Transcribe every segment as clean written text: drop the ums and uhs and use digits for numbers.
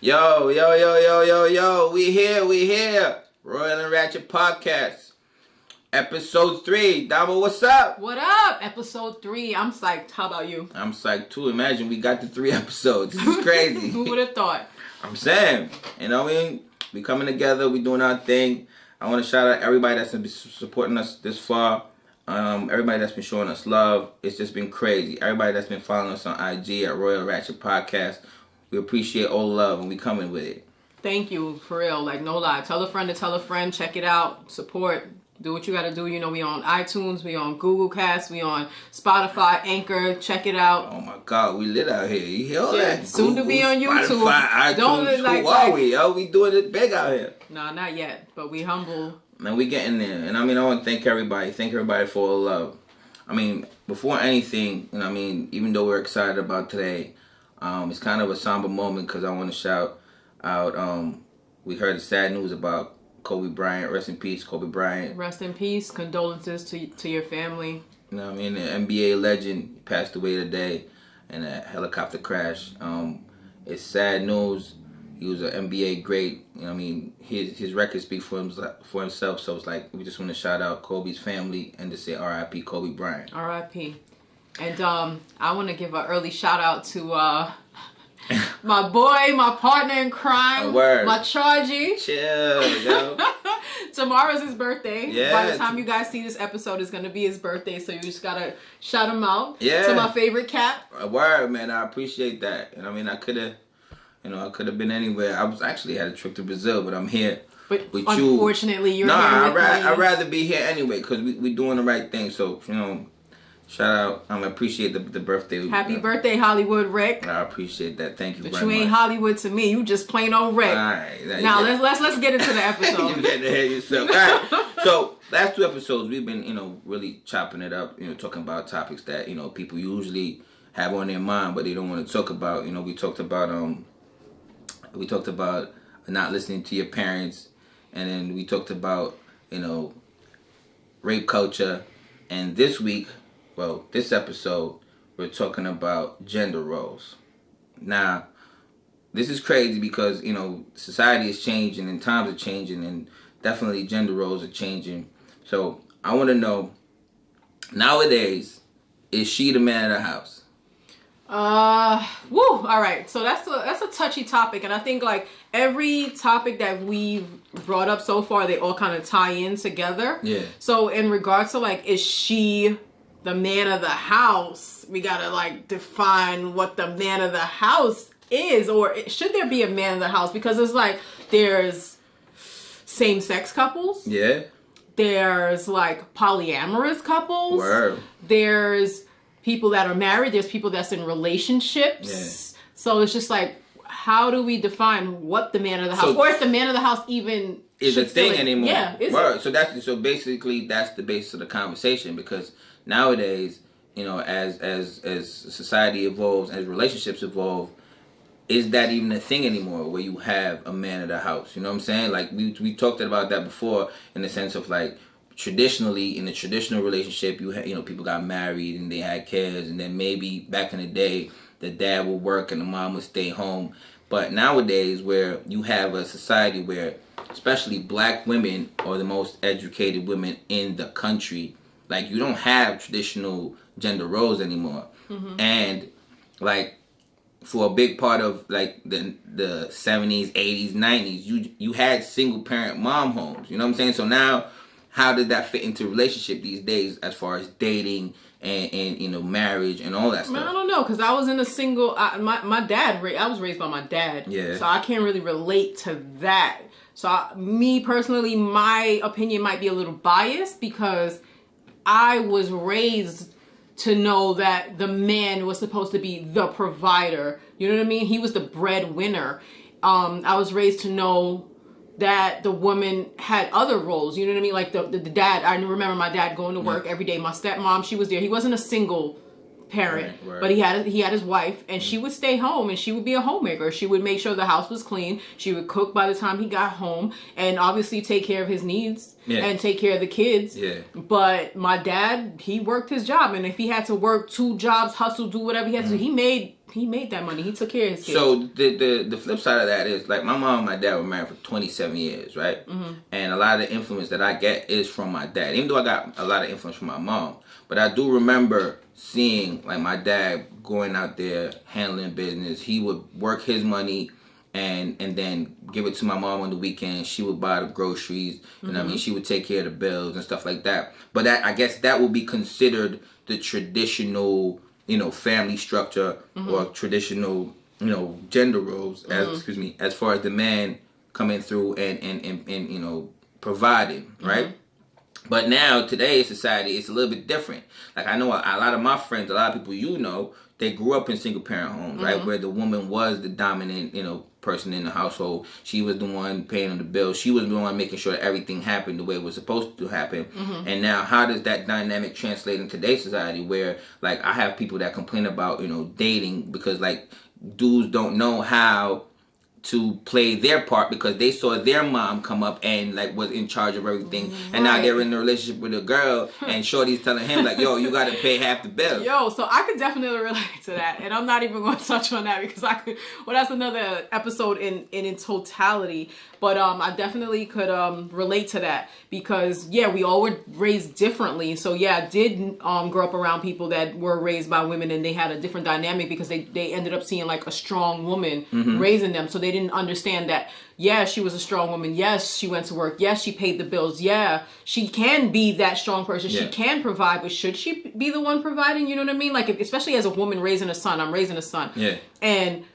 Yo. We here. Royal and Ratchet Podcast. Episode 3. Damo, what's up? What up? Episode 3. I'm psyched. How about you? I'm psyched too. Imagine we got to 3 episodes. This is crazy. Who would have thought? I'm saying, you know what I mean? We coming together. We doing our thing. I want to shout out everybody that's been supporting us this far. Everybody that's been showing us love. It's just been crazy. Everybody that's been following us on IG at Royal Ratchet Podcast. We appreciate all the love and we coming with it. Thank you, for real. Like, no lie. Tell a friend to tell a friend. Check it out. Support. Do what you got to do. You know, we on iTunes. We on Google Cast. We on Spotify, Anchor. Check it out. Oh, my God. We lit out here. You hear all that? Soon Google, to be on YouTube. Spotify, iTunes. Don't Who are we, yo? We doing it big out here. Nah, not yet. But we humble. Man, we getting there. And I mean, I want to thank everybody. Thank everybody for all the love. I mean, before anything, you know, I mean, even though we're excited about today, it's kind of a somber moment because I want to shout out, we heard the sad news about Kobe Bryant. Rest in peace, Kobe Bryant. Rest in peace. Condolences to your family. You know what I mean? The NBA legend passed away today in a helicopter crash. It's sad news. He was an NBA great. You know what I mean? His record speaks for himself. So it's like, we just want to shout out Kobe's family and to say R.I.P. Kobe Bryant. R.I.P. And I want to give an early shout out to my boy, my partner in crime, my Chargy. Chill, yo. Tomorrow's his birthday. Yeah. By the time you guys see this episode, it's going to be his birthday. So you just got to shout him out. Yeah. To my favorite cat. A word, man. I appreciate that. And I mean, I could have been anywhere. I was actually had a trip to Brazil, but I'm here. But with unfortunately, you're here with me. I'd rather be here anyway because we doing the right thing. So, you know, shout out. I appreciate the birthday. Happy birthday, Hollywood Rick. I appreciate that. Thank you very much. But you ain't Hollywood to me. You just plain old Rick. All right. Now, let's get into the episode. You getting ahead of yourself. All right. So, last 2 episodes, we've been, you know, really chopping it up, you know, talking about topics that, you know, people usually have on their mind, but they don't want to talk about. You know, we talked about not listening to your parents, and then we talked about, you know, rape culture, and this episode, we're talking about gender roles. Now, this is crazy because, you know, society is changing and times are changing, and definitely gender roles are changing. So I want to know, nowadays, is she the man of the house? All right. So that's a touchy topic, and I think like every topic that we've brought up so far, they all kind of tie in together. Yeah. So in regards to like, is she the man of the house? We gotta like define what the man of the house is, or should there be a man of the house? Because it's like there's same-sex couples. Yeah. There's like polyamorous couples. Word. There's people that are married. There's people that's in relationships. Yeah. So it's just like, how do we define what the man of the house, or if the man of the house even is a thing anymore? Yeah, is Word. it? So basically that's the basis of the conversation, because nowadays, you know, as society evolves, as relationships evolve, is that even a thing anymore where you have a man of the house? You know what I'm saying? Like we talked about that before, in the sense of like, traditionally, in a traditional relationship, you know, people got married and they had kids, and then maybe back in the day, the dad would work and the mom would stay home. But nowadays, where you have a society where, especially black women are the most educated women in the country, like, you don't have traditional gender roles anymore. Mm-hmm. And like, for a big part of like the 70s, 80s, 90s, you had single parent mom homes. You know what I'm saying? So now, how did that fit into relationship these days, as far as dating and you know, marriage and all that stuff? Man, I don't know, because I was in a single. My dad. I was raised by my dad. Yeah. So I can't really relate to that. So me personally, my opinion might be a little biased because I was raised to know that the man was supposed to be the provider. You know what I mean? He was the breadwinner. I was raised to know that the woman had other roles, you know what I mean? Like the dad, I remember my dad going to work every day. My stepmom, she was there. He wasn't a single parent, Right. but he had his wife, and she would stay home, and she would be a homemaker. She would make sure the house was clean. She would cook by the time he got home, and obviously take care of his needs and take care of the kids. Yeah. But my dad, he worked his job, and if he had to work 2 jobs, hustle, do whatever he had to do, he made that money. He took care of his kids. So the flip side of that is, like, my mom and my dad were married for 27 years, right? And a lot of the influence that I get is from my dad. Even though I got a lot of influence from my mom, but I do remember seeing, like, my dad going out there handling business. He would work his money and then give it to my mom on the weekend. She would buy the groceries. You know what I mean? She would take care of the bills and stuff like that. But that, I guess that would be considered the traditional, family structure or traditional, gender roles, as far as the man coming through and providing, right? But now, today's society, it's a little bit different. Like, I know a lot of my friends, a lot of people they grew up in single-parent homes, right? Where the woman was the dominant, person in the household. She was the one paying the bills. She was the one making sure that everything happened the way it was supposed to happen. And now, how does that dynamic translate in today's society where, like, I have people that complain about, dating because, like, dudes don't know how to play their part because they saw their mom come up and, like, was in charge of everything, and now they're in a relationship with a girl and shorty's telling him, like, yo, you gotta pay half the bills. So I could definitely relate to that, and I'm not even going to touch on that because that's another episode in totality. But I definitely could relate to that because we all were raised differently. So I did grow up around people that were raised by women, and they had a different dynamic because they ended up seeing, like, a strong woman raising them. So they didn't understand that, she was a strong woman. Yes, she went to work. Yes, she paid the bills. Yeah, she can be that strong person. She can provide, but should she be the one providing? You know what I mean? Like, especially as a woman raising a son. I'm raising a son. Yeah. And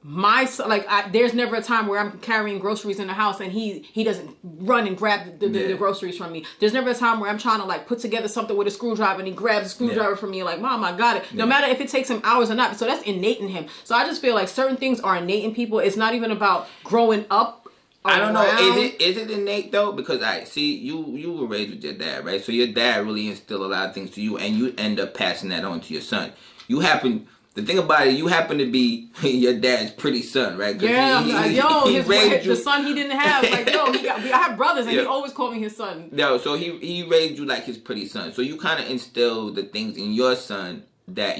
my son, there's never a time where I'm carrying groceries in the house and he doesn't run and grab the groceries from me. There's never a time where I'm trying to, like, put together something with a screwdriver and he grabs a screwdriver from me, like, Mom, I got it. No matter if it takes him hours or not. So that's innate in him. So I just feel like certain things are innate in people. It's not even about growing up. I don't know. Is it innate though? Because you were raised with your dad, right? So your dad really instilled a lot of things to you, and you end up passing that on to your son. The thing about it, you happen to be your dad's pretty son, right? The son he didn't have. Like, I have brothers, and he always called me his son. No, so he raised you like his pretty son. So you kind of instilled the things in your son that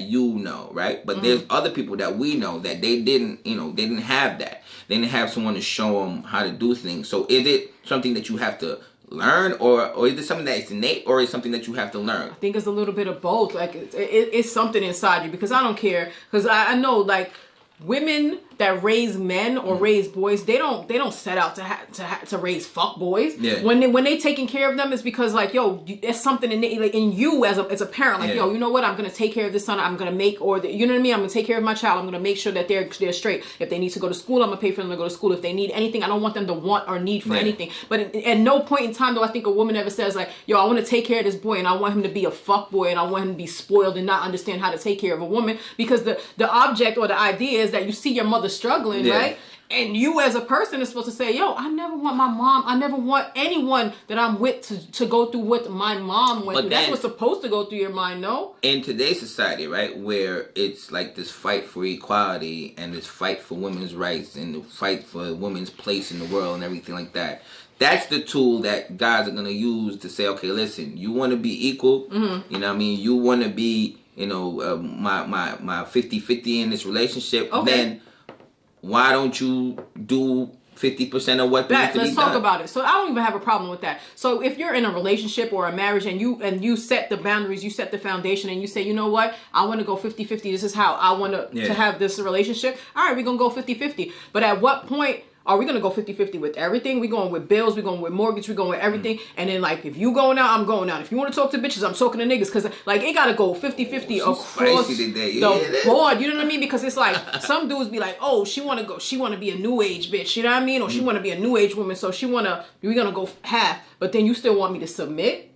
right? But there's other people that we know that they didn't have that. They didn't have someone to show them how to do things. So is it something that you have to learn, or is it something that is innate, or is it something that you have to learn? I think it's a little bit of both. Like, it's something inside you, because I don't care, because I know, like, women that raise men or raise boys, they don't set out to raise fuck boys. Yeah. When they taking care of them, it's because, like, there's something in you as a parent, like, you know what, I'm gonna take care of this son, I'm gonna make, you know what I mean, I'm gonna take care of my child, I'm gonna make sure that they're straight. If they need to go to school, I'm gonna pay for them to go to school. If they need anything, I don't want them to want or need for anything. But at no point in time do I think a woman ever says, like, I want to take care of this boy, and I want him to be a fuck boy, and I want him to be spoiled and not understand how to take care of a woman, because the object or the idea is that you see your mother struggling, right? And you as a person is supposed to say, I never want my mom, I never want anyone that I'm with to go through what my mom went through. That's what's supposed to go through your mind, no? In today's society, right, where it's like this fight for equality and this fight for women's rights and the fight for women's place in the world and everything like that, that's the tool that guys are going to use to say, okay, listen, you want to be equal, you know what I mean? You want to be, my 50-50 in this relationship, then why don't you do 50% of what needs to be done? Let's talk about it. So I don't even have a problem with that. So if you're in a relationship or a marriage and you set the boundaries, you set the foundation, and you say, you know what, I want to go 50-50. This is how I want to have this relationship. All right, we're going to go 50-50. But at what point are we going to go 50-50 with everything? We're going with bills, we're going with mortgage, we're going with everything. And then, like, if you going out, I'm going out. If you want to talk to bitches, I'm talking to niggas. Because, like, it got to go 50-50 across the board. You know what I mean? Because it's like, some dudes be like, oh, she want to be a new age bitch. You know what I mean? Or she want to be a new age woman. So we're going to go half. But then you still want me to submit?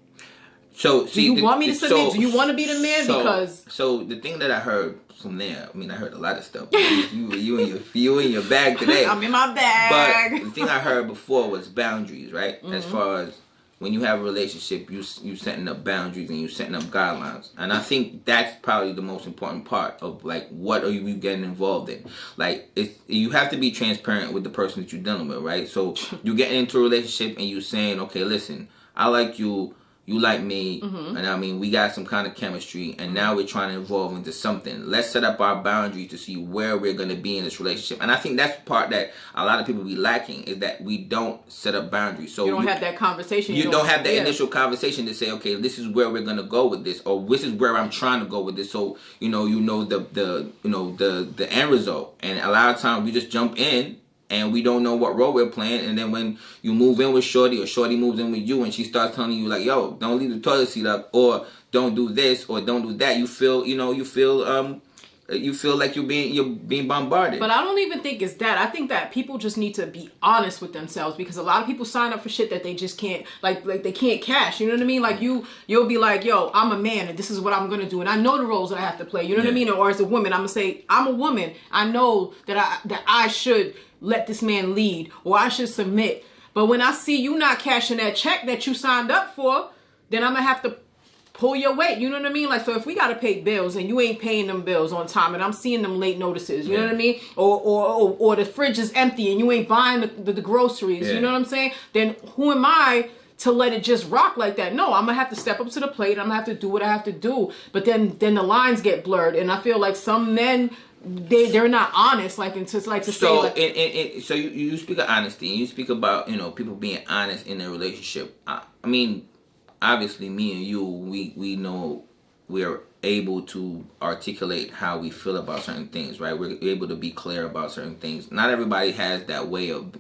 So, do you want me to submit? Do you want to be the man? So the thing that I heard from there, I mean, I heard a lot of stuff. You in your bag today. I'm in my bag. But the thing I heard before was boundaries, right? As far as, when you have a relationship, you setting up boundaries and you setting up guidelines. And I think that's probably the most important part of like what are you getting involved in. Like you have to be transparent with the person that you're dealing with, right? So you getting into a relationship and you saying, okay, listen, I like you. You like me, and I mean, we got some kind of chemistry, and now we're trying to evolve into something. Let's set up our boundaries to see where we're going to be in this relationship. And I think that's the part that a lot of people be lacking, is that we don't set up boundaries. So you don't have that conversation. You don't have the initial conversation to say, okay, this is where we're going to go with this, or this is where I'm trying to go with this. So you know the end result. And a lot of times we just jump in. And we don't know what role we're playing. And then when you move in with Shorty, or Shorty moves in with you, and she starts telling you like, "Yo, don't leave the toilet seat up," or "Don't do this," or "Don't do that," you feel like you're being bombarded. But I don't even think it's that. I think that people just need to be honest with themselves, because a lot of people sign up for shit that they just can't, like they can't cash. You know what I mean? Like you'll be like, "Yo, I'm a man, and this is what I'm gonna do, and I know the roles that I have to play." You know what I mean? Or as a woman, I'm gonna say, "I'm a woman. I know that I should let this man lead, or I should submit." But when I see you not cashing that check that you signed up for, then I'm gonna have to pull your weight. You know what I mean? Like, so if we gotta pay bills and you ain't paying them bills on time, and I'm seeing them late notices, you know what I mean? Or the fridge is empty and you ain't buying the groceries, you know what I'm saying? Then who am I to let it just rock like that? No, I'm gonna have to step up to the plate. I'm gonna have to do what I have to do. But then the lines get blurred, and I feel like some men, they're not honest, like, and to like to say like. So you speak of honesty, and you speak about people being honest in their relationship. I mean, obviously, me and you, we know we are able to articulate how we feel about certain things, right? We're able to be clear about certain things. Not everybody has that way of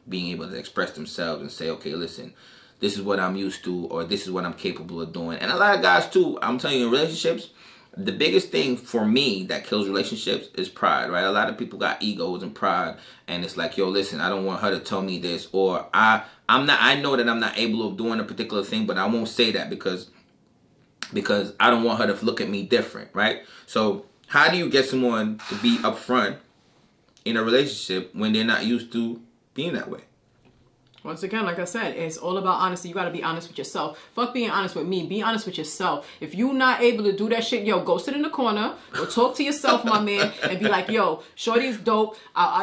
being able to express themselves and say, okay, listen, this is what I'm used to, or this is what I'm capable of doing. And a lot of guys too, I'm telling you, in relationships, the biggest thing for me that kills relationships is pride, right? A lot of people got egos and pride, and it's like, yo, listen, I don't want her to tell me this, or I know that I'm not able of doing a particular thing, but I won't say that because I don't want her to look at me different, right? So how do you get someone to be upfront in a relationship when they're not used to being that way? Once again, like I said, it's all about honesty. You got to be honest with yourself. Fuck being honest with me. Be honest with yourself. If you're not able to do that shit, yo, go sit in the corner or talk to yourself, my man, and be like, yo, Shorty's dope.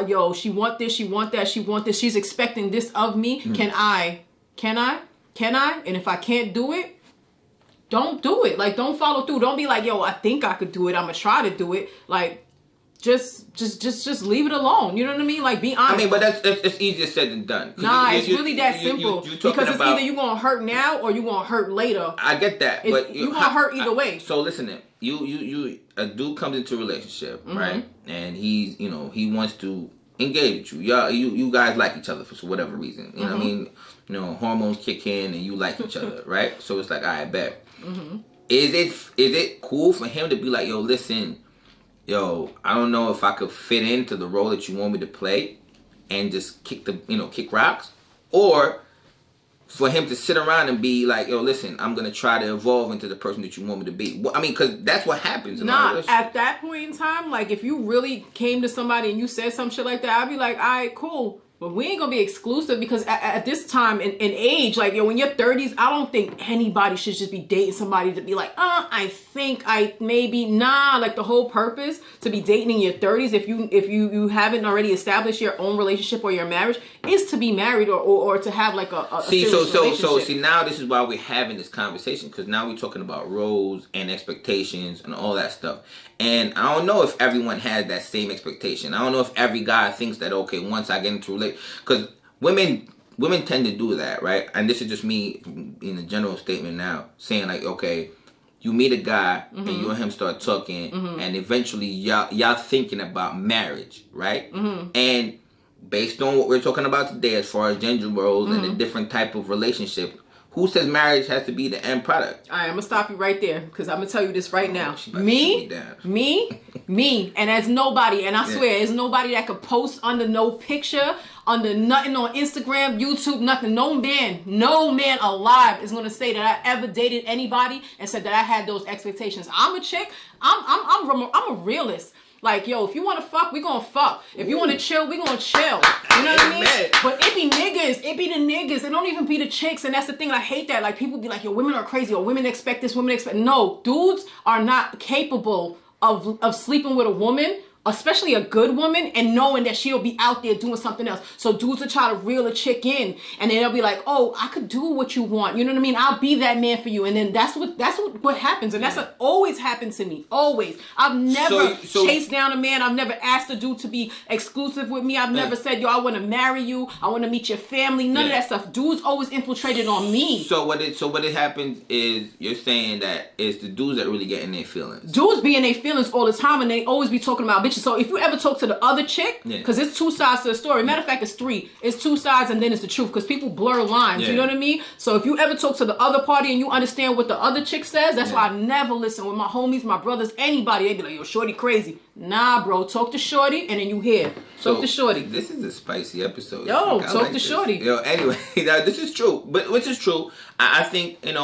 Yo, she want this, she want that, she want this. She's expecting this of me. Can I? And if I can't do it, don't do it. Like, don't follow through. Don't be like, yo, I think I could do it. I'm going to try to do it. Like, just leave it alone. You know what I mean? Like, be honest. I mean, but it's easier said than done. Nah, it's really that simple. Because it's either you gonna hurt now or you gonna hurt later. I get that, but you gonna hurt either way. So listen, a dude comes into a relationship, right? And he's he wants to engage with you. You guys like each other for whatever reason. You know what I mean? Hormones kick in and you like each other, right? So it's like, I bet. Is it cool for him to be like, yo, listen, yo, I don't know if I could fit into the role that you want me to play and just kick rocks? Or for him to sit around and be like, yo, listen, I'm going to try to evolve into the person that you want me to be. Well, I mean, because that's what happens. At that point in time, like, if you really came to somebody and you said some shit like that, I'd be like, all right, cool. But we ain't gonna be exclusive, because at this time in age, like, yo, when you're 30s, I don't think anybody should just be dating somebody to be like, I think I maybe, nah. Like, the whole purpose to be dating in your 30s, if you haven't already established your own relationship or your marriage, is to be married or to have like a serious relationship. See, now this is why we're having this conversation, because now we're talking about roles and expectations and all that stuff. And I don't know if everyone has that same expectation. I don't know if every guy thinks that, okay, once I get into a because women tend to do that, right? And this is just me in a general statement now, saying like, okay, you meet a guy and you and him start talking, and eventually y'all thinking about marriage, right? And based on what we're talking about today, as far as gender roles and the different type of relationship, who says marriage has to be the end product? All right, I'm going to stop you right there, because I'm going to tell you this right now. Me, and as nobody, and I swear, there's nobody that could post under no picture, under nothing on Instagram, YouTube, nothing. No man alive is going to say that I ever dated anybody and said that I had those expectations. I'm a chick. I'm a realist. Like, yo, if you want to fuck, we gonna fuck. If you want to chill, we gonna chill. You know what I mean? But it be niggas. It be the niggas. It don't even be the chicks. And that's the thing. I hate that. Like, people be like, yo, women are crazy. Or women expect this. Women expect... No, dudes are not capable of sleeping with a woman, especially a good woman, and knowing that she'll be out there doing something else. So dudes will try to reel a chick in, and then they'll be like, "Oh, I could do what you want." You know what I mean? I'll be that man for you. And then that's what happens, and that's what always happened to me. Always. I've never chased down a man. I've never asked a dude to be exclusive with me. I've never said, "Yo, I want to marry you. I want to meet your family." None of that stuff. Dudes always infiltrated on me. So what it happens is you're saying that it's the dudes that really get in their feelings. Dudes be in their feelings all the time, and they always be talking about bitches. So if you ever talk to the other chick, because it's two sides to the story. Matter of fact, it's three. It's two sides and then it's the truth, because people blur lines. You know what I mean? So if you ever talk to the other party and you understand what the other chick says, that's why I never listen. With my homies, my brothers, anybody, they be like, "Yo, shorty crazy." Nah, bro. Talk to shorty and then you hear. Talk to shorty. This is a spicy episode. Yo, talk to shorty. Yo, anyway, this is true. But which is true. I think, and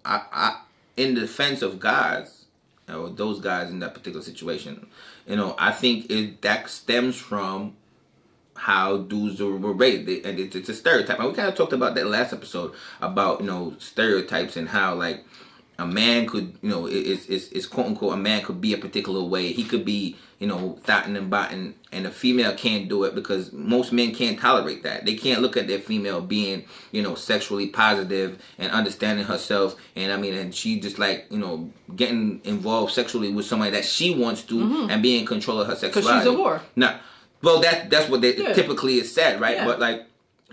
I in the defense of guys, or those guys in that particular situation, I think that stems from how dudes were raised, and it's a stereotype. And we kind of talked about that last episode about stereotypes and how like a man could it's quote unquote a man could be a particular way. He could be thotting and botting, and a female can't do it because most men can't tolerate that. They can't look at their female being sexually positive and understanding herself, and she just like getting involved sexually with somebody that she wants to and be in control of her sexuality. Because she's a whore. Nah, well that's what they typically is said, right? But like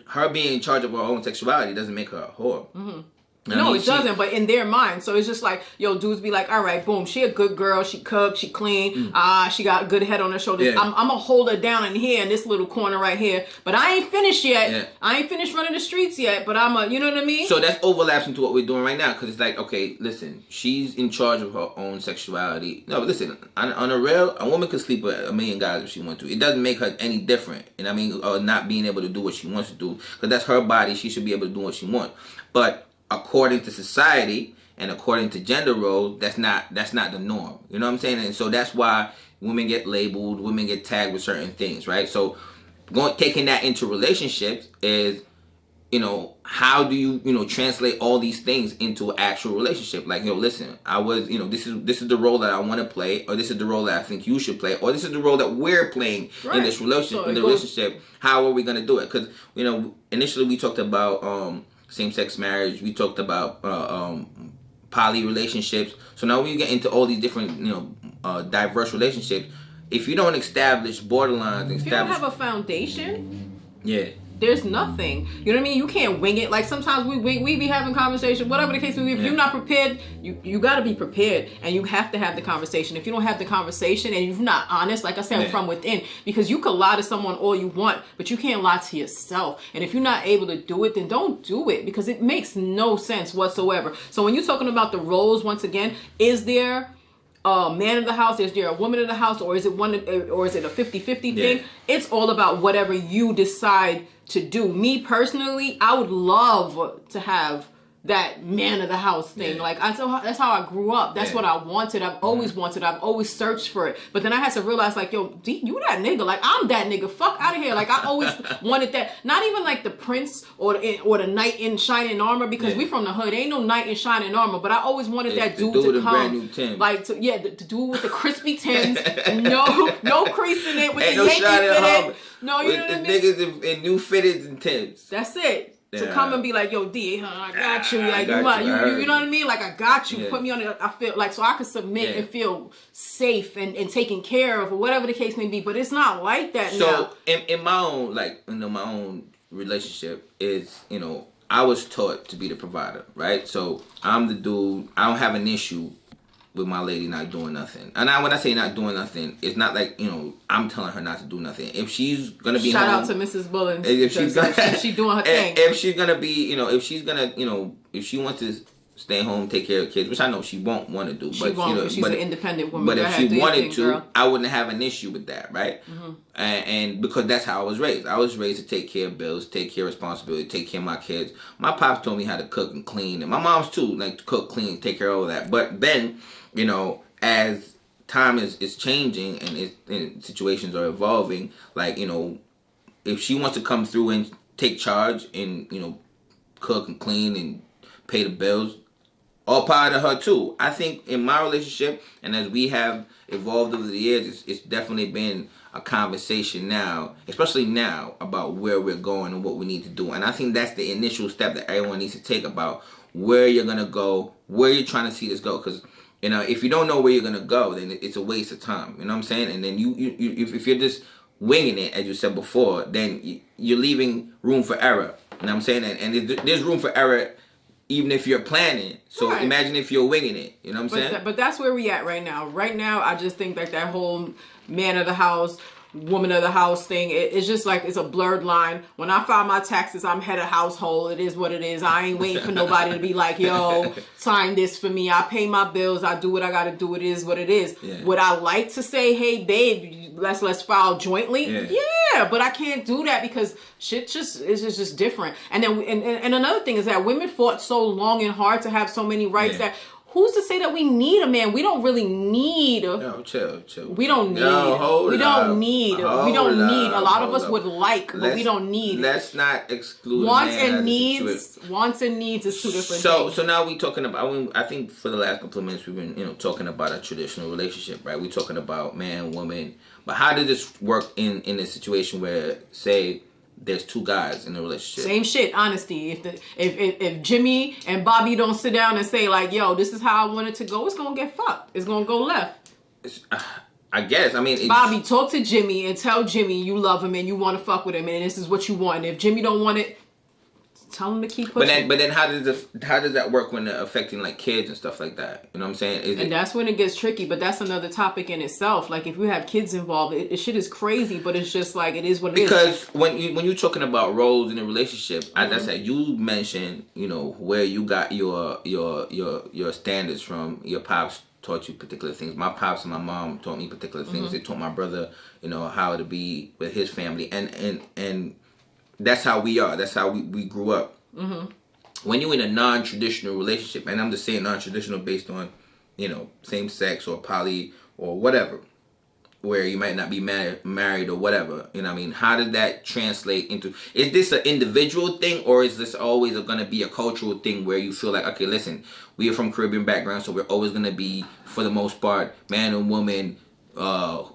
her being in charge of her own sexuality doesn't make her a whore. No, it doesn't, but in their mind. So it's just like, yo, dudes be like, all right, boom, she a good girl, she cook, she clean, she got good head on her shoulders. I'm going to hold her down in here, in this little corner right here. But I ain't finished yet. Yeah. I ain't finished running the streets yet, but you know what I mean? So that's overlaps into what we're doing right now, because it's like, okay, listen, she's in charge of her own sexuality. No, but listen, on a real, a woman could sleep with a million guys if she wants to. It doesn't make her any different, or not being able to do what she wants to do, because that's her body. She should be able to do what she wants. But according to society and according to gender roles, that's not the norm. You know what I'm saying? And so that's why women get labeled, women get tagged with certain things, right? So taking that into relationships is, how do you, translate all these things into an actual relationship? Like, listen, I was, this is the role that I want to play, or this is the role that I think you should play, or this is the role that we're playing in this relationship. Relationship, how are we gonna do it? Because initially we talked about same-sex marriage. We talked about poly relationships. So now we get into all these different, diverse relationships. If you don't establish borderlines, if you don't have a foundation, there's nothing. You know what I mean? You can't wing it. Like sometimes we be having conversation, whatever the case may be. If you're not prepared, you got to be prepared, and you have to have the conversation. If you don't have the conversation and you're not honest, like I said, from within, because you could lie to someone all you want, but you can't lie to yourself. And if you're not able to do it, then don't do it, because it makes no sense whatsoever. So when you're talking about the roles, once again, is there a man in the house, is there a woman in the house, or is it a 50-50 thing? It's all about whatever you decide to do. Me personally, I would love to have that man of the house thing. Like that's how I grew up. That's what I wanted. I've always wanted. I've always searched for it. But then I had to realize, like, yo, D, you that nigga. Like, I'm that nigga. Fuck out of here. Like, I always wanted that. Not even like the prince or the knight in shining armor, because we from the hood. Ain't no knight in shining armor. But I always wanted that dude to come. Like, the dude with the crispy Timbs. no crease in it with the Yankee fitted. No, you know what I mean? Niggas in new fitteds and Timbs. That's it. To come and be like, yo, D, I got you. Like, you know what I mean? Like, I got you. Put me on it. I feel like, so I could submit and feel safe and taken care of, or whatever the case may be. But it's not like that now. So in my own, my own relationship is, I was taught to be the provider, right? So I'm the dude. I don't have an issue with my lady not doing nothing. And when I say not doing nothing, it's not like, I'm telling her not to do nothing. If she's gonna be Shout home, out to Mrs. Bullen. If she's gonna, she doing her thing. If she's gonna be, if she wants to stay home, take care of kids, which I know she won't want to do. She won't. She's an independent woman. But if she wanted to, I wouldn't have an issue with that, right? Mm-hmm. And because that's how I was raised. I was raised to take care of bills, take care of responsibility, take care of my kids. My pops told me how to cook and clean, and my mom's too, like to cook, clean, take care of all that. But then, as time is changing and situations are evolving. Like, if she wants to come through and take charge and, cook and clean and pay the bills, all power to her too. I think in my relationship, and as we have evolved over the years, it's definitely been a conversation now, especially now, about where we're going and what we need to do. And I think that's the initial step that everyone needs to take about where you're going to go, where you're trying to see this go. Because, if you don't know where you're going to go, then it's a waste of time. You know what I'm saying? And then if you're just winging it, as you said before, then you're leaving room for error. You know what I'm saying? And there's room for error even if you're planning. So right. Imagine if you're winging it. You know what I'm saying? But that's where we at right now. Right now, I just think that whole man of the house, woman of the house thing, it's just like it's a blurred line. When I file my taxes, I'm head of household. It is what it is. I ain't waiting for nobody to be like, yo, sign this for me. I pay my bills. I do what I got to do. It is what it is. Yeah. Would I like to say, hey, babe, let's file jointly? Yeah, but I can't do that because shit is just different. And then and another thing is that women fought so long and hard to have so many rights that. Who's to say that we need a man? We don't really need. No, chill. We don't need. We don't need. A lot of us would like, but we don't need. Let's not exclude wants and needs. Wants and needs is two different things. So now we talking about. I think for the last couple of minutes we've been talking about a traditional relationship, right? We're talking about man, woman, but how does this work in a situation where, say, there's two guys in a relationship? Same shit, honesty. If Jimmy and Bobby don't sit down and say like, yo, this is how I want it to go, it's gonna get fucked. It's gonna go left. I guess. I mean, Bobby, talk to Jimmy and tell Jimmy you love him and you want to fuck with him and this is what you want. And if Jimmy don't want it, tell him to keep pushing. But then how does that work when they're affecting like kids and stuff like that? You know what I'm saying? That's when it gets tricky. But that's another topic in itself. Like if you have kids involved, it shit is crazy. But it's just like it is what it is. Because when you're talking about roles in a relationship, as I said, you mentioned where you got your standards from. Your pops taught you particular things. My pops and my mom taught me particular things. They taught my brother, how to be with his family, and that's how we are. That's how we grew up. Mm-hmm. When you're in a non-traditional relationship, and I'm just saying non-traditional based on, same sex or poly or whatever, where you might not be married or whatever, you know what I mean? How did that translate into, is this an individual thing or is this always going to be a cultural thing where you feel like, okay, listen, we are from Caribbean background, so we're always going to be, for the most part, man and woman,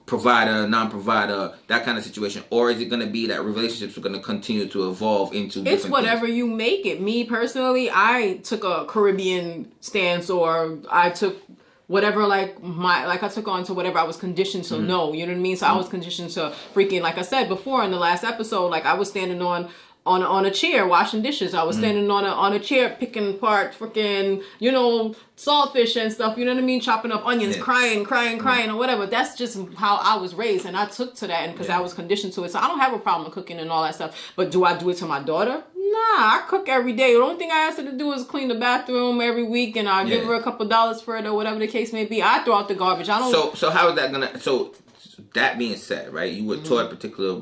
provider, non-provider, that kind of situation? Or is it going to be that relationships are going to continue to evolve into it's whatever things? You make it. Me personally, I took a Caribbean stance, or I took whatever, I took on to whatever I was conditioned to know, you know what I mean? So I was conditioned to freaking, like I said before in the last episode, like I was standing on a chair washing dishes. I was standing on a chair picking apart freaking, saltfish and stuff, you know what I mean? Chopping up onions, crying or whatever. That's just how I was raised, and I took to that, and because I was conditioned to it. So I don't have a problem with cooking and all that stuff. But do I do it to my daughter? Nah, I cook every day. The only thing I ask her to do is clean the bathroom every week, and I give her a couple dollars for it or whatever the case may be. I throw out the garbage. I don't. So how is that gonna? So that being said, right, you were taught particular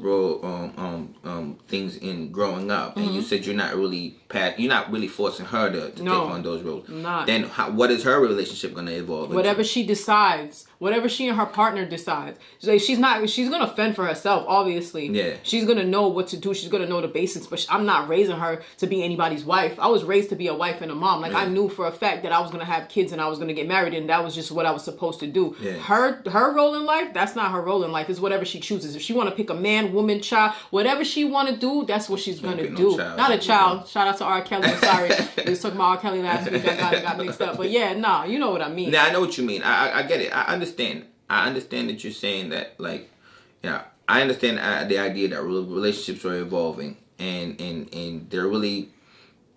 things in growing up, and you said you're not really forcing her to take on those roles. Not. Then what is her relationship going to evolve whatever into? She decides, whatever she and her partner decides. She's going to fend for herself, obviously. Yeah. She's going to know what to do. She's going to know the basics, but I'm not raising her to be anybody's wife. I was raised to be a wife and a mom. I knew for a fact that I was going to have kids and I was going to get married, and that was just what I was supposed to do. Yeah. Her role in life, that's not her role in life. It's whatever she chooses. If she want to pick a man, woman, child, whatever she want to do, that's what she's going to do. Not a child. Shout out to R. Kelly. I'm sorry. We was talking about R. Kelly last week. I got mixed up. But yeah, you know what I mean. Yeah, I know what you mean. I get it. I understand. I understand that you're saying that, I understand the idea that relationships are evolving, and they're really,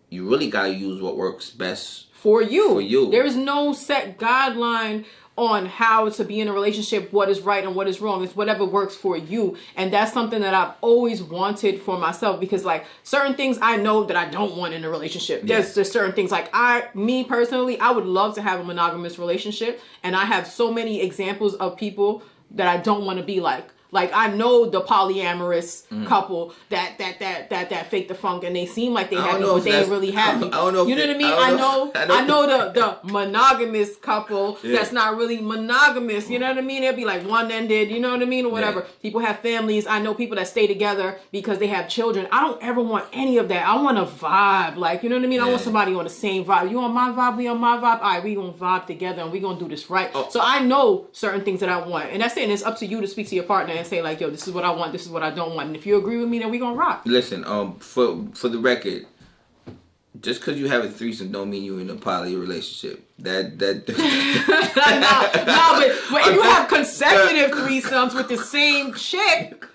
you really got to use what works best for you. For you. There is no set guideline on how to be in a relationship, what is right and what is wrong. It's whatever works for you. And that's something that I've always wanted for myself, because certain things I know that I don't want in a relationship. There's certain things me personally, I would love to have a monogamous relationship. And I have so many examples of people that I don't want to be like. Like I know the polyamorous couple that fake the funk and they seem like they have it, but they ain't really happy. I don't know. You know what I mean? I know the monogamous couple that's not really monogamous. You know what I mean? It'll be like one ended. You know what I mean, or whatever. Yeah. People have families. I know people that stay together because they have children. I don't ever want any of that. I want a vibe. Like, you know what I mean? I want somebody on the same vibe. You on my vibe? We on my vibe? All right, we gonna vibe together and we gonna do this right. Oh. So I know certain things that I want, and that's it. And it's up to you to speak to your partner and say like, yo, this is what I want, this is what I don't want. And if you agree with me, then we gonna rock. Listen, for the record, just because you have a threesome don't mean you're in a poly relationship. That no, but if you have consecutive threesomes with the same chick,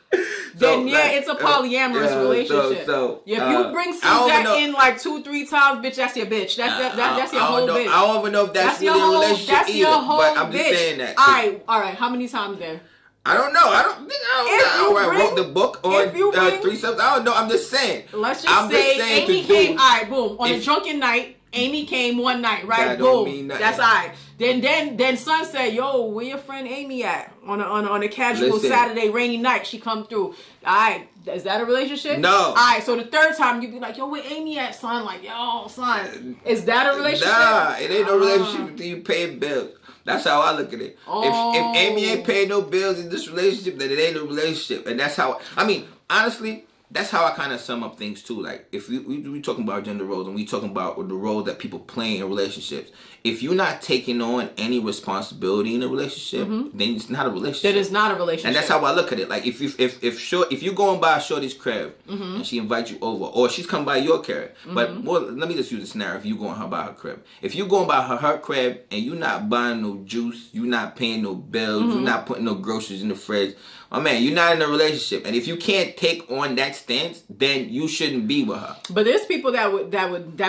then it's a polyamorous relationship. If you bring Suzette in like 2-3 times, bitch, that's your bitch. That's your whole bitch. I don't even know if that's really a relationship that's either. Your whole but I'm just bitch. saying that. All right. How many times then? I don't know. I wrote the book on threesomes. I don't know. I'm just saying. Let's just say Amy came. All right, boom. On a drunken night, Amy came one night, right? That boom. Don't mean nothing. That's all right. Then son said, "Yo, where your friend Amy at? On a casual Saturday rainy night, she come through. All right, is that a relationship? No. All right, so the third time you be like, yo, where Amy at, son? Like, yo, son, is that a relationship? Nah, it ain't no relationship until you pay bills. That's how I look at it. If Amy ain't paying no bills in this relationship, then it ain't a relationship. And that's how, honestly, that's how I kind of sum up things too. Like, if we talking about gender roles and we talking about the role that people play in relationships, if you're not taking on any responsibility in a relationship, then it's not a relationship. That is not a relationship. And that's how I look at it. Like, if you going by Shorty's crib and she invites you over, or she's come by your crib, but let me just use a scenario. If you going by her crib, if you going by her crib and you not buying no juice, you not paying no bills, you not putting no groceries in the fridge, oh man, you're not in a relationship. And if you can't take on that stance, then you shouldn't be with her. But there's people that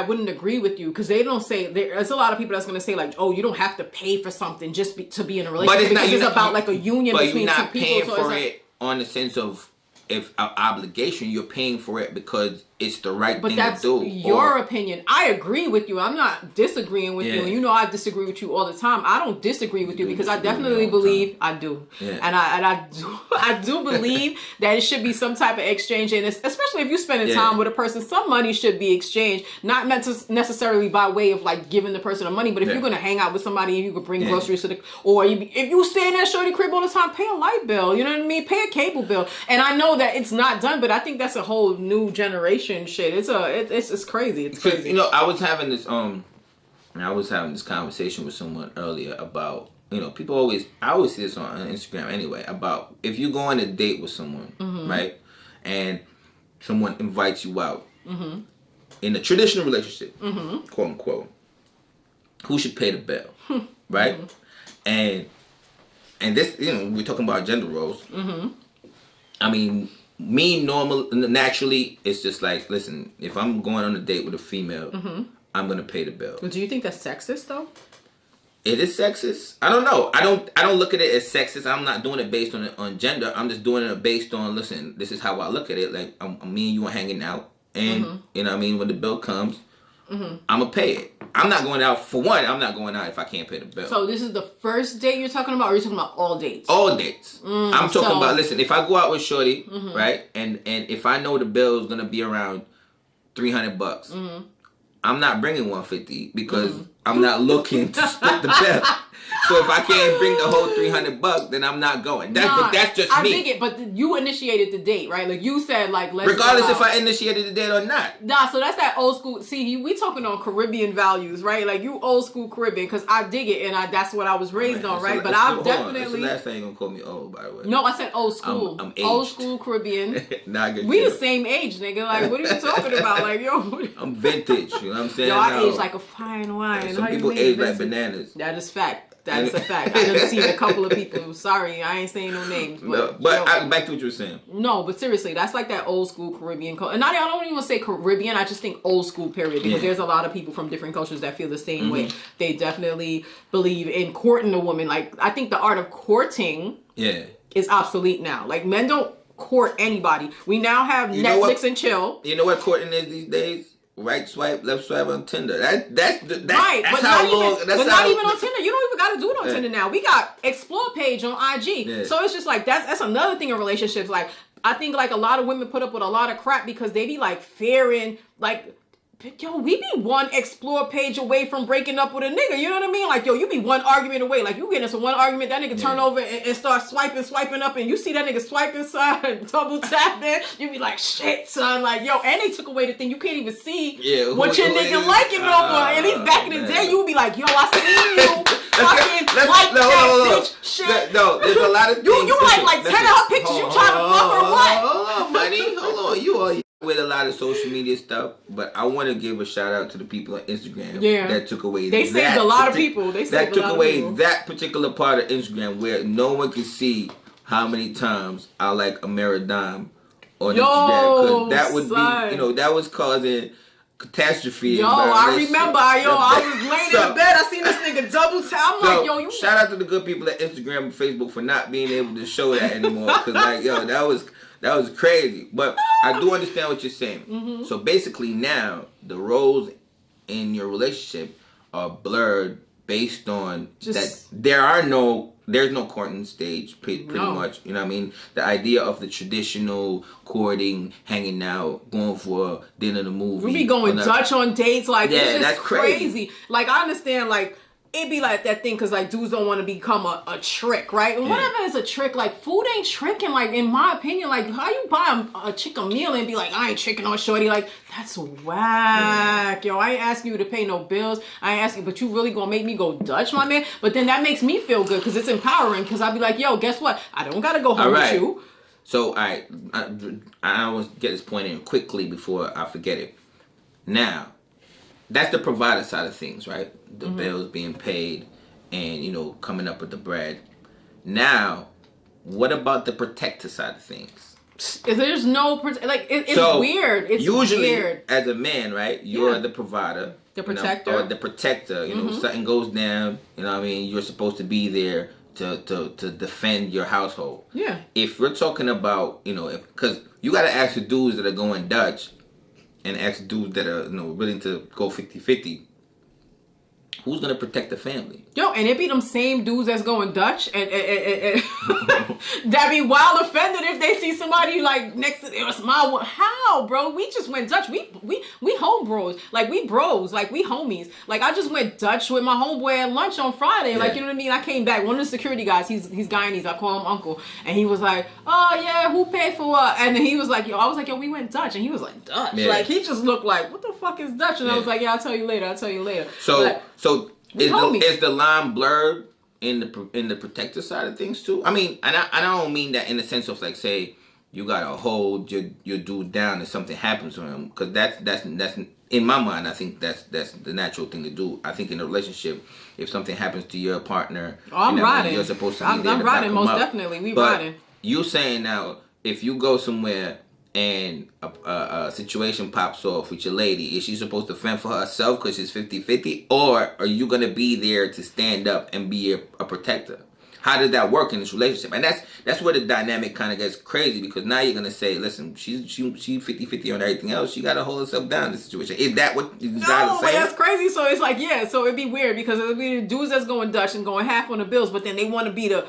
wouldn't agree with you because they don't say. There's a lot of people that's going to say like, oh, you don't have to pay for something just to be in a relationship. But it's about like a union between two people. But you're not paying for it on the sense of if an obligation. You're paying for it because it's the right thing to do. But that's your opinion. I agree with you. I'm not disagreeing with you. And you know I disagree with you all the time. I don't disagree with you because I definitely believe I do. Yeah. And I do believe that it should be some type of exchange, and especially if you're spending time with a person, some money should be exchanged, not necessarily by way of like giving the person the money, but if you're gonna hang out with somebody and you could bring groceries to if you stay in that shorty crib all the time, pay a light bill. You know what I mean? Pay a cable bill. And I know that it's not done, but I think that's a whole new generation shit. It's crazy. It's crazy. You know, I was having this conversation with someone earlier about, you know, I always see this on Instagram anyway, about if you go on a date with someone, right, and someone invites you out in a traditional relationship, quote unquote, who should pay the bill, right? And this, you know, we're talking about gender roles. I mean, naturally, it's just like, listen, if I'm going on a date with a female, I'm gonna pay the bill. Do you think that's sexist though? It is sexist. I don't know. I don't look at it as sexist. I'm not doing it based on gender. I'm just doing it based on, listen, this is how I look at it. Like, me and you are hanging out, and you know what I mean, when the bill comes, I'm gonna pay it. I'm not going out, for one, I'm not going out if I can't pay the bill. So this is the first date you're talking about, or are you talking about all dates? All dates. I'm talking about, listen, if I go out with shorty, right, and if I know the bill is going to be around $300, I'm not bringing $150 because I'm not looking to split the bill. So if I can't bring the whole $300, then I'm not going. That's just me. I dig it, but you initiated the date, right? Like you said, like let's. Regardless if I initiated the date or not. Nah, so that's that old school. See, we talking on Caribbean values, right? Like you old school Caribbean, because I dig it, and that's what I was raised on, right? But I've definitely. That's the last time you're gonna call me old, by the way. No, I said old school. I'm aged. Old school Caribbean. Not good. We the same age, nigga. Like, what are you talking about? Like, yo. I'm vintage. You know what I'm saying? Yo, I age like a fine wine. Some people age like bananas. That is fact. That is a fact. I done seen a couple of people. Sorry, I ain't saying no names. But back to what you were saying. No, but seriously, that's like that old school Caribbean culture. And I don't even say Caribbean. I just think old school period, because there's a lot of people from different cultures that feel the same way. They definitely believe in courting a woman. Like, I think the art of courting is obsolete now. Like, men don't court anybody. We now have Netflix and chill. You know what courting is these days? Right swipe, left swipe on Tinder. That's right, that's but how not long. even, but not even on Tinder. You don't even gotta do it on Tinder now. We got explore page on IG. Yeah. So it's just like that's another thing in relationships. Like I think like a lot of women put up with a lot of crap because they be like fearing like. Yo, we be one explore page away from breaking up with a nigga. You know what I mean? Like, yo, you be one argument away. Like, you get into one argument, that nigga turn over and start swiping up, and you see that nigga swiping, son, double tapping. You be like, shit, son. Like, yo, and they took away the thing. You can't even see what your nigga liking no more. At least back in the day, you would be like, yo, I see you. Bitch. Shit. No, there's a lot of things. You like 10 of her pictures. You trying to fuck her what? Hold on, buddy. Hold on. You are with a lot of social media stuff, but I want to give a shout out to the people on Instagram that took away. They saved a lot of people. That took away that particular part of Instagram where no one could see how many times I like a Meridime on Instagram, because that would be, that was causing catastrophe. Yo, I remember. I was laying in bed. I seen this nigga double tap. I'm like, yo, you. Shout out to the good people at Instagram and Facebook for not being able to show that anymore, because like, yo, that was crazy. But I do understand what you're saying. Mm-hmm. So basically now the roles in your relationship are blurred based on that there's no courting stage pretty much. You know what I mean? The idea of the traditional courting, hanging out, going for dinner, the movie. We be going Dutch on dates. Like, it's just that's crazy. Like, I understand, like, it be like that thing because like dudes don't want to become a trick, right? And whatever is a trick, like food ain't tricking. Like in my opinion, like how you buy a chick a meal and be like, I ain't tricking on shorty, like that's whack. Yo, I ain't asking you to pay no bills. I ain't asking, but you really gonna make me go Dutch, my man? But then that makes me feel good because it's empowering. Because I'll be like, yo, guess what? I don't gotta go home with you. So I always get this point in quickly before I forget it. Now, that's the provider side of things, right? The bills being paid and, coming up with the bread. Now, what about the protector side of things? There's no... it's so weird. It's usually, weird. As a man, right? You're the provider. The protector. Or the protector. Something goes down, you're supposed to be there to defend your household. Yeah. If we're talking about, because you got to ask the dudes that are going Dutch and ask dudes that are willing to go 50-50, who's gonna protect the family? Yo, and it be them same dudes that's going Dutch and that be wild offended if they see somebody like next to them. How, bro? We just went Dutch. We home bros. Like we bros. Like we homies. Like I just went Dutch with my homeboy at lunch on Friday. Yeah. Like you know what I mean? I came back. One of the security guys, he's Guyanese. I call him Uncle, and he was like, "Oh yeah, who paid for what?" And then he was like, "Yo," I was like, "Yo, we went Dutch," and he was like, "Dutch." Yeah. Like he just looked like, "What the fuck is Dutch?" And I was like, "Yeah, I'll tell you later. So is the line blurred in the protector side of things too? I mean, and I don't mean that in the sense of like, say you gotta hold your dude down if something happens to him, because that's in my mind. I think that's the natural thing to do. I think in a relationship, if something happens to your partner, I'm riding. You're supposed to be there. I'm riding most definitely. We riding. You saying now, if you go somewhere and a situation pops off with your lady, is she supposed to fend for herself because she's 50-50? Or are you going to be there to stand up and be a protector? How does that work in this relationship? And that's where the dynamic kind of gets crazy, because now you're going to say, listen, she's 50-50 on everything else. She got to hold herself down in this situation. Is that what you guys are saying? No, that's crazy. So it's like, yeah, so it'd be weird because it'd be the dudes that's going Dutch and going half on the bills, but then they want to be the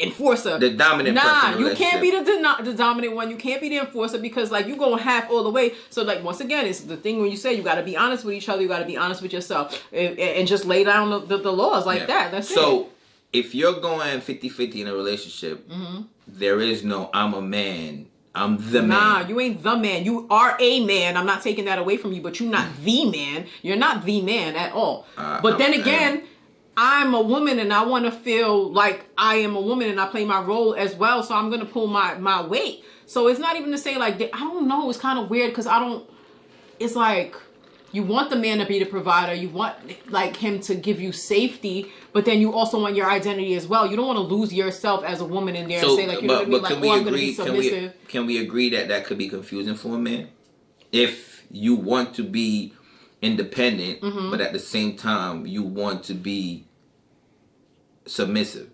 enforcer. The dominant person in the you can't be the dominant one. You can't be the enforcer because like you going half all the way. So like once again, it's the thing when you say you got to be honest with each other. You got to be honest with yourself and just lay down the laws like that. That's it. If you're going 50-50 in a relationship, there is no I'm a man, I'm the man. Nah, you ain't the man. You are a man. I'm not taking that away from you, but you're not the man. You're not the man at all. But then again, I'm a woman and I want to feel like I am a woman and I play my role as well. So I'm going to pull my weight. So it's not even to say like, I don't know. It's kind of weird because it's like, you want the man to be the provider. You want like him to give you safety, but then you also want your identity as well. You don't want to lose yourself as a woman in there and say like, you know what I mean? Like, I'm going to be submissive. Can we agree that could be confusing for a man? If you want to be independent, but at the same time you want to be submissive.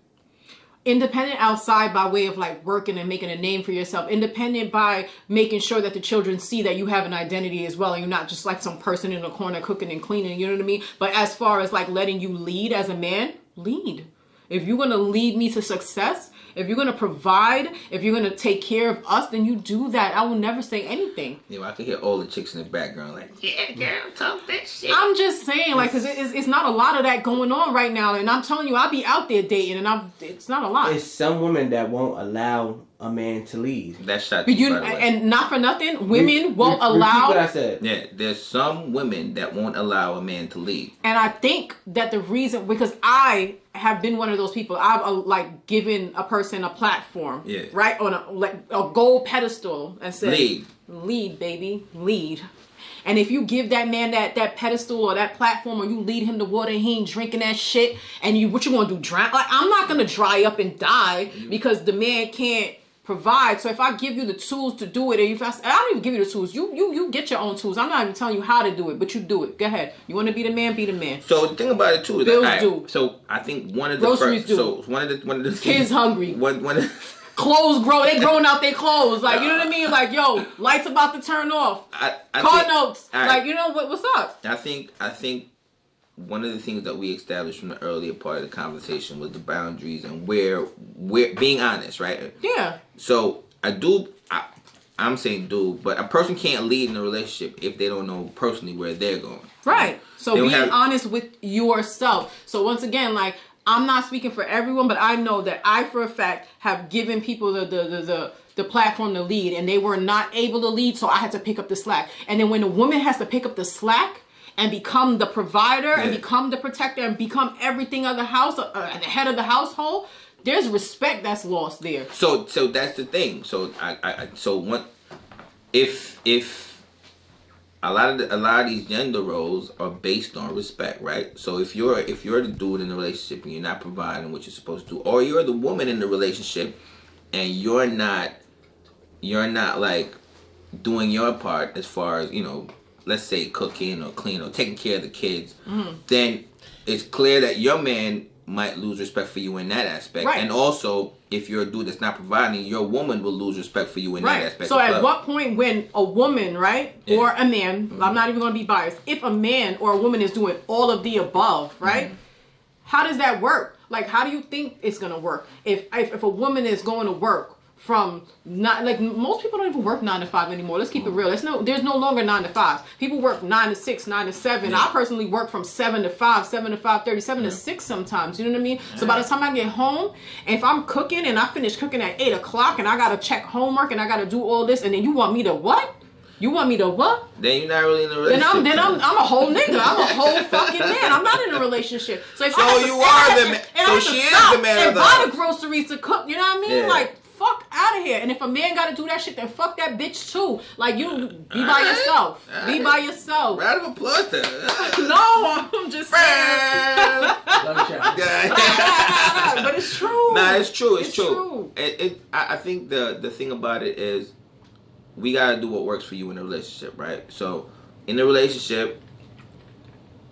independent outside by way of like working and making a name for yourself, independent by making sure that the children see that you have an identity as well and you're not just like some person in the corner cooking and cleaning, you know what I mean? But as far as like letting you lead as a man, lead. If you're going to lead me to success, if you're going to provide, if you're going to take care of us, then you do that. I will never say anything. Yeah, well, I can hear all the chicks in the background like, yeah, girl, talk that shit. I'm just saying, like, because it's not a lot of that going on right now. And I'm telling you, I'll be out there dating, and it's not a lot. There's some women that won't allow a man to lead. That's shot. And not for nothing, women won't allow. Repeat what I said. Yeah, there's some women that won't allow a man to lead. And I think that the reason, because I have been one of those people, I've like given a person a platform, right, on a gold pedestal, and said, lead, baby, lead. And if you give that man that pedestal or that platform, or you lead him to water and he ain't drinking that shit, and what you gonna do, drown? Like, I'm not gonna dry up and die because the man can't provide. So if I give you the tools to do it, and I don't even give you the tools, you get your own tools. I'm not even telling you how to do it, but you do it. Go ahead. You want to be the man, be the man. So the thing about it too is bills that due. So I think one of the groceries due. So one of the kids hungry. One clothes grow. They growing out their clothes. Like, you know what I mean? Like, yo, lights about to turn off. Car notes. Like, you know what's up? I think one of the things that we established from the earlier part of the conversation was the boundaries and where being honest, right? Yeah. So I'm saying do, but a person can't lead in a relationship if they don't know personally where they're going. Right. So being honest with yourself. So once again, like, I'm not speaking for everyone, but I know that I, for a fact, have given people the platform to lead, and they were not able to lead, so I had to pick up the slack. And then when a woman has to pick up the slack and become the provider and become the protector and become everything of the house, the head of the household, there's respect that's lost there. So that's the thing. So if a lot of these gender roles are based on respect, right? So if you're the dude in the relationship and you're not providing what you're supposed to, or you're the woman in the relationship and you're not like doing your part as far as, let's say cooking or cleaning or taking care of the kids, then it's clear that your man might lose respect for you in that aspect. Right. And also, if you're a dude that's not providing, your woman will lose respect for you in that aspect. So at what point when a woman, right, or a man, I'm not even going to be biased, if a man or a woman is doing all of the above, right, how does that work? Like, how do you think it's going to work? If a woman is going to work from not, like, most people don't even work 9 to 5 anymore. Let's keep it real. There's no longer 9 to 5s. People work 9 to 6, 9 to 7. I personally work from 7 to 5, 7 to 5:30, 7 to 6 sometimes. You know what I mean? So by the time I get home, if I'm cooking and I finish cooking at 8 o'clock and I gotta check homework and I gotta do all this, and then you want me to what? You want me to what? Then you're not really in a relationship. Then I'm a whole nigga. I'm a whole fucking man. I'm not in a relationship. So if I you are the man. So she is the man of the house. And buy the groceries to cook. You know what I mean? Yeah. Like, fuck out of here. And if a man got to do that shit, then fuck that bitch too. Like, you be by yourself. Be by yourself. Round of applause to No, I'm just saying. But it's true. Nah, it's true. It's true. I think the thing about it is we gotta do what works for you in a relationship, right? So in a relationship,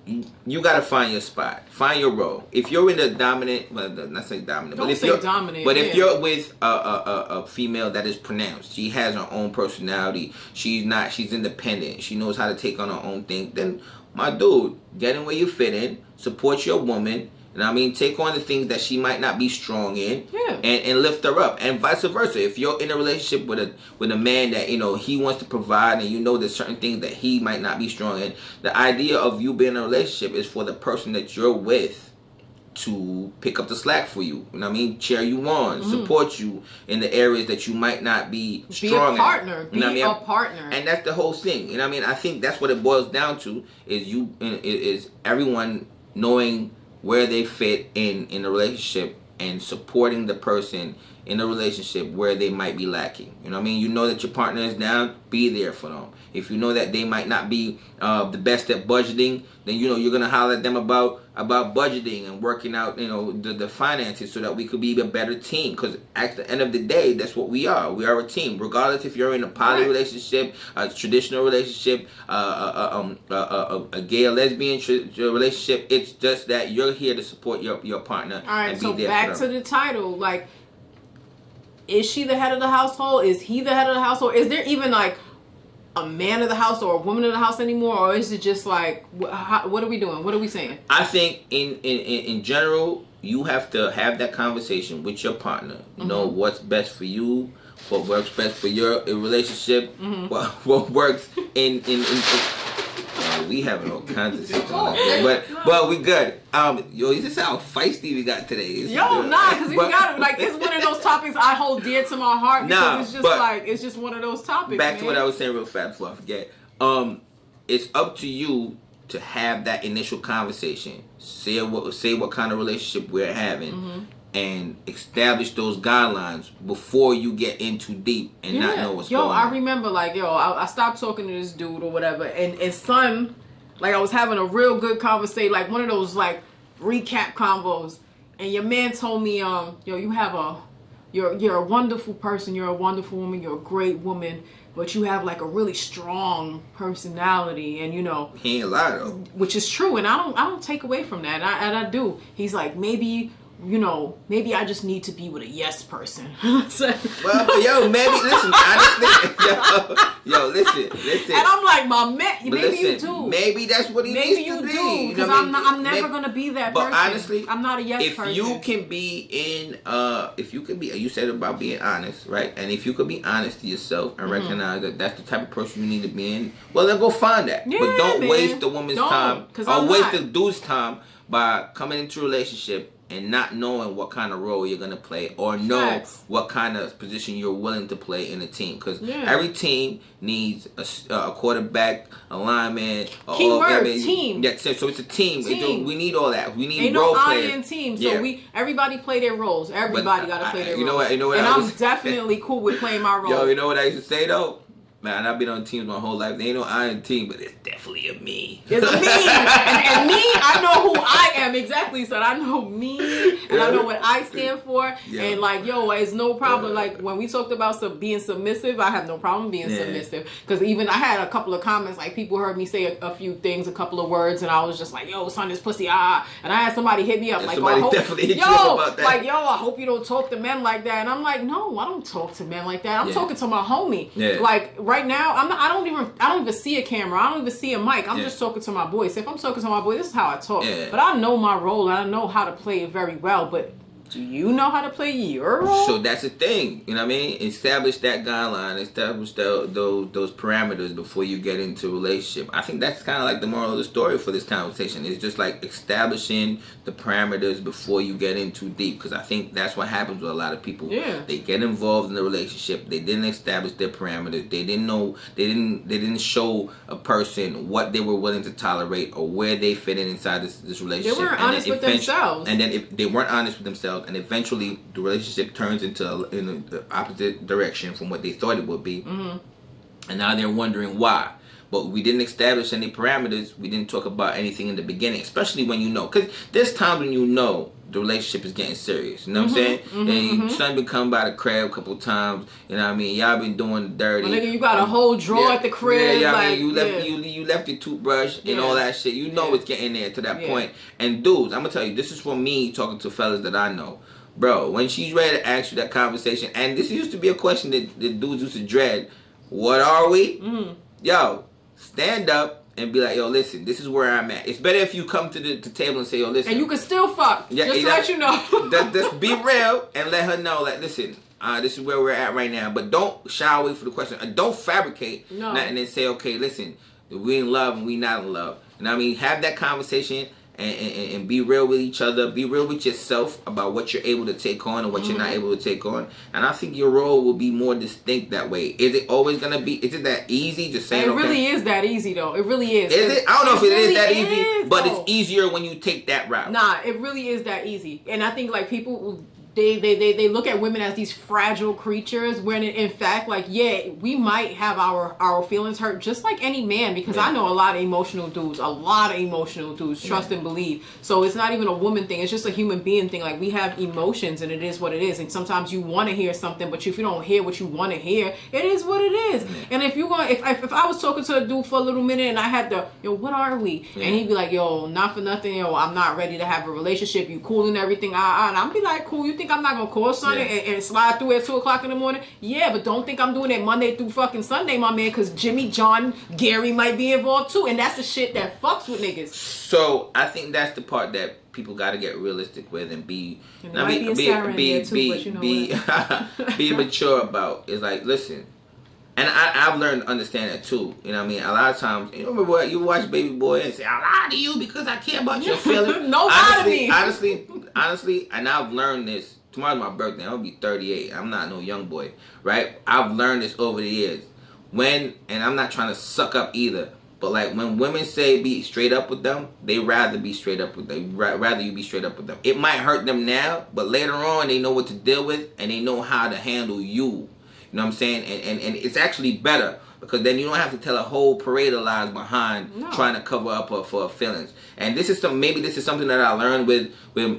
you gotta find your spot, find your role. If you're in a dominant, well, not say dominant, but if you're with a female that is pronounced, she has her own personality. She's independent. She knows how to take on her own thing. Then, my dude, get in where you fit in. Support your woman. And I mean, take on the things that she might not be strong in, and lift her up, and vice versa. If you're in a relationship with a man that he wants to provide, and there's certain things that he might not be strong in, the idea of you being in a relationship is for the person that you're with to pick up the slack for you. You know what I mean? Cheer you on, support you in the areas that you might not be strong in. Be a partner. Be a partner. And that's the whole thing. You know what I mean? I think that's what it boils down to. Is everyone knowing where they fit in a relationship and supporting the person in a relationship where they might be lacking. You know what I mean? You know that your partner is down, be there for them. If you know that they might not be the best at budgeting, then you know you're gonna holler at them about budgeting and working out, you know, the finances so that we could be a better team. Because at the end of the day, that's what we are. We are a team, regardless if you're in a poly relationship, a traditional relationship, a gay or lesbian relationship. It's just that you're here to support your partner. All right, and so be there back to the title, like, is she the head of the household? Is he the head of the household? Is there even like a man of the house or a woman of the house anymore, or is it just like what are we doing? What are we saying? I think in general, you have to have that conversation with your partner. You know what's best for you, what works best for your relationship, what works in we having all kinds of shit on that, but we good. Yo, this is how feisty we got today. Because we got it. Like, it's one of those topics I hold dear to my heart because it's just like it's just one of those topics. Back to what I was saying real fast before I forget. It's up to you to have that initial conversation. Say what kind of relationship we're having. And establish those guidelines before you get in too deep and not know what's going on. I remember, like, I stopped talking to this dude or whatever, and son, like, I was having a real good conversation, like one of those like recap convos, and your man told me, you're a wonderful person, you're a wonderful woman, you're a great woman, but you have like a really strong personality, and you know, he ain't lie though, which is true, and I don't take away from that, and I do. He's like, maybe I just need to be with a yes person. Well, yo, maybe, listen, honestly, yo, listen. And I'm like, my man, maybe listen, you do. Maybe that's what he needs to be. Maybe you do, because I'm never going to be that person. But honestly, I'm not a yes person. If you can be you said about being honest, right? And if you could be honest to yourself and recognize that that's the type of person you need to be in, well, then go find that. Yeah, but don't waste the woman's time or waste the dude's time by coming into a relationship and not knowing what kind of role you're going to play or know what kind of position you're willing to play in a team. Because every team needs a quarterback, a lineman. Keyword, team. Yeah, so it's a team. We need all that. We need Ain't role no players. I in team. So everybody play their roles. Everybody got to play their roles. You know what? And I'm definitely cool with playing my role. Yo, you know what I used to say though? Man, I've been on teams my whole life. There ain't no iron team, but it's definitely a me. It's a me. and me, I know who I am. Exactly. So I know me, and I know what I stand for. Yeah. And like, it's no problem. Like, when we talked about being submissive, I have no problem being submissive. Because even I had a couple of comments, like people heard me say a few things, a couple of words, and I was just like, yo, son, this pussy, ah. And I had somebody hit me up. Like, somebody definitely hit you up about that. Like, I hope you don't talk to men like that. And I'm like, no, I don't talk to men like that. I'm talking to my homie. Yeah. Like, right now, I don't even see a camera. I don't even see a mic. I'm just talking to my boy. So if I'm talking to my boy, this is how I talk. Yeah. But I know my role and I know how to play it very well. But do you know how to play your role? So that's the thing. You know what I mean? Establish that guideline. Establish those parameters before you get into a relationship. I think that's kind of like the moral of the story for this conversation. It's just like establishing the parameters before you get in too deep. Because I think that's what happens with a lot of people. Yeah. They get involved in the relationship. They didn't establish their parameters. They didn't know. They didn't show a person what they were willing to tolerate or where they fit inside this relationship. They weren't honest with themselves. And then if they weren't honest with themselves, and eventually the relationship turns into the opposite direction from what they thought it would be. And now they're wondering why. But we didn't establish any parameters. We didn't talk about anything in the beginning, especially when you know. Because there's times when you know the relationship is getting serious. You know what I'm saying? And son been come by the crib a couple times. You know what I mean? Y'all been doing the dirty. Well, nigga, you got a whole drawer at the crib. Yeah, I mean, you left your toothbrush and all that shit. You know it's getting there to that point. And dudes, I'm going to tell you, this is from me talking to fellas that I know. Bro, when she's ready to ask you that conversation, and this used to be a question that the dudes used to dread, what are we? Yo, stand up and be like, yo, listen, this is where I'm at. It's better if you come to the table and say, yo, listen. And you can still fuck, just to let you know. Just be real and let her know, like, listen, this is where we're at right now. But don't shy away from the question. And don't fabricate nothing and say, okay, listen, we in love and we not in love. You know what I mean? Have that conversation. And be real with each other. Be real with yourself about what you're able to take on and what you're not able to take on. And I think your role will be more distinct that way. Is it always going to be... Is it that easy? Just saying, it really is that easy, though. It really is. Is it? I don't know if it is that easy, but it's easier when you take that route. Nah, it really is that easy. And I think, like, people they look at women as these fragile creatures when in fact, like, yeah, we might have our feelings hurt just like any man, because I know a lot of emotional dudes, trust and believe. So it's not even a woman thing, it's just a human being thing. Like, we have emotions, and it is what it is. And sometimes you want to hear something, but if you don't hear what you want to hear, it is what it is. And if I was talking to a dude for a little minute and I had to, yo, what are we? And he'd be like, yo, not for nothing, yo, I'm not ready to have a relationship, you cool and everything, and I'd be like, cool, you think I'm not gonna call Sunday and slide through at 2:00 in the morning? Yeah, but don't think I'm doing it Monday through fucking Sunday, my man, because Jimmy, John, Gary might be involved too, and that's the shit that fucks with niggas. So I think that's the part that people got to get realistic with and be mature about. Is like, listen, and I've learned to understand that too. You know what I mean? A lot of times, you remember what you watch Baby Boy and say, I lied to you because I care about your feelings. No lie to me. Honestly, and I've learned this. Tomorrow's my birthday. I'll be 38. I'm not no young boy, right? I've learned this over the years. And I'm not trying to suck up either, but like when women say be straight up with them, they rather be straight up with them. Rather you be straight up with them. It might hurt them now, but later on they know what to deal with and they know how to handle you. You know what I'm saying? And it's actually better, because then you don't have to tell a whole parade of lies behind trying to cover up for feelings. And this is something that I learned with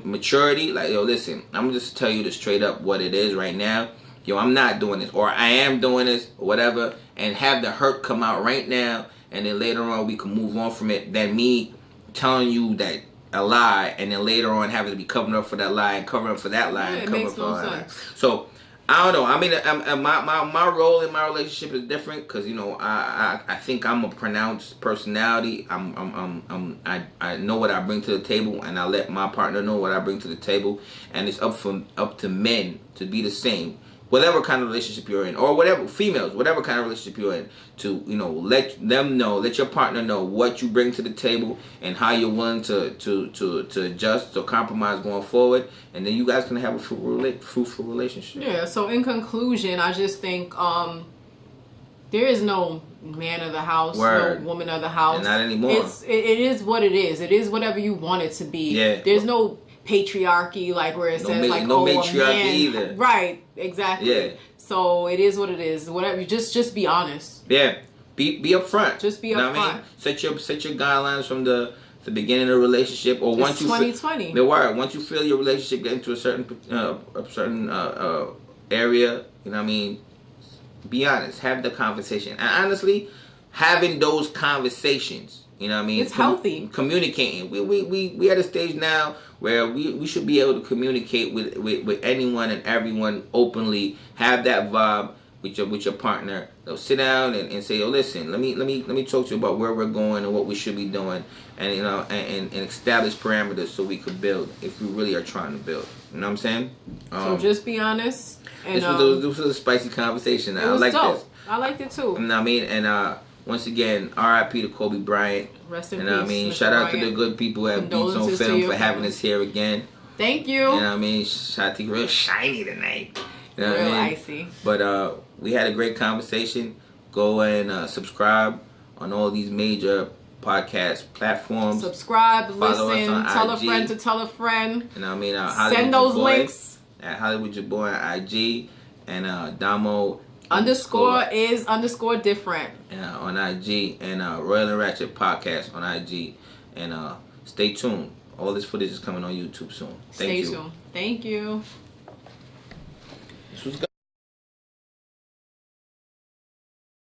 maturity. Like, yo, listen, I'm gonna just tell you this straight up what it is right now. Yo, I'm not doing this, or I am doing this, or whatever, and have the hurt come out right now, and then later on we can move on from it, than me telling you that a lie, and then later on having to be covering up for that lie, and covering up for that lie, and covering up for that lie. So, I don't know. I mean, my role in my relationship is different, because, you know, I think I'm a pronounced personality. I know what I bring to the table, and I let my partner know what I bring to the table, and it's up to men to be the same. Whatever kind of relationship you're in, or whatever, females, whatever kind of relationship you're in, to, you know, let your partner know what you bring to the table and how you're willing to adjust or compromise going forward, and then you guys can have a fruitful relationship. Yeah. So in conclusion, I just think there is no man of the house, no woman of the house. And not anymore. It is what it is. It is whatever you want it to be. Yeah. There's no patriarchy, like where it says like, no matriarchy a man, either. Right, exactly. Yeah. So it is what it is. Whatever, just be honest. Yeah. Be upfront. Just be upfront. I mean? Set your guidelines from the beginning of the relationship, or once you 2020. Once you feel your relationship get into a certain area, you know what I mean? Be honest. Have the conversation. And honestly, having those conversations, you know what I mean? It's healthy. Communicating. We at a stage now where we should be able to communicate with anyone and everyone openly. Have that vibe with your partner. They'll sit down and say, "Oh, listen, let me talk to you about where we're going and what we should be doing, and, you know, and establish parameters so we could build if we really are trying to build." You know what I'm saying? So just be honest. And, this was a spicy conversation. I like dope. this. I liked it too. You know what I mean? And once again, R.I.P. to Kobe Bryant. Rest in peace. You know what I mean? Shout out to the good people at Beats on Film for having us here again. Thank you. You know what I mean? Shout out to you, real shiny tonight. You know real what I mean? Icy. But we had a great conversation. Go and subscribe on all these major podcast platforms. Subscribe, follow listen, tell IG. A friend to tell a friend. You know what I mean? Send those links. At Hollywood Your Boy on IG, and Damo _is _different. On IG, and Royal and Ratchet podcast on IG, and stay tuned. All this footage is coming on YouTube soon. Stay tuned. Thank you. This was good.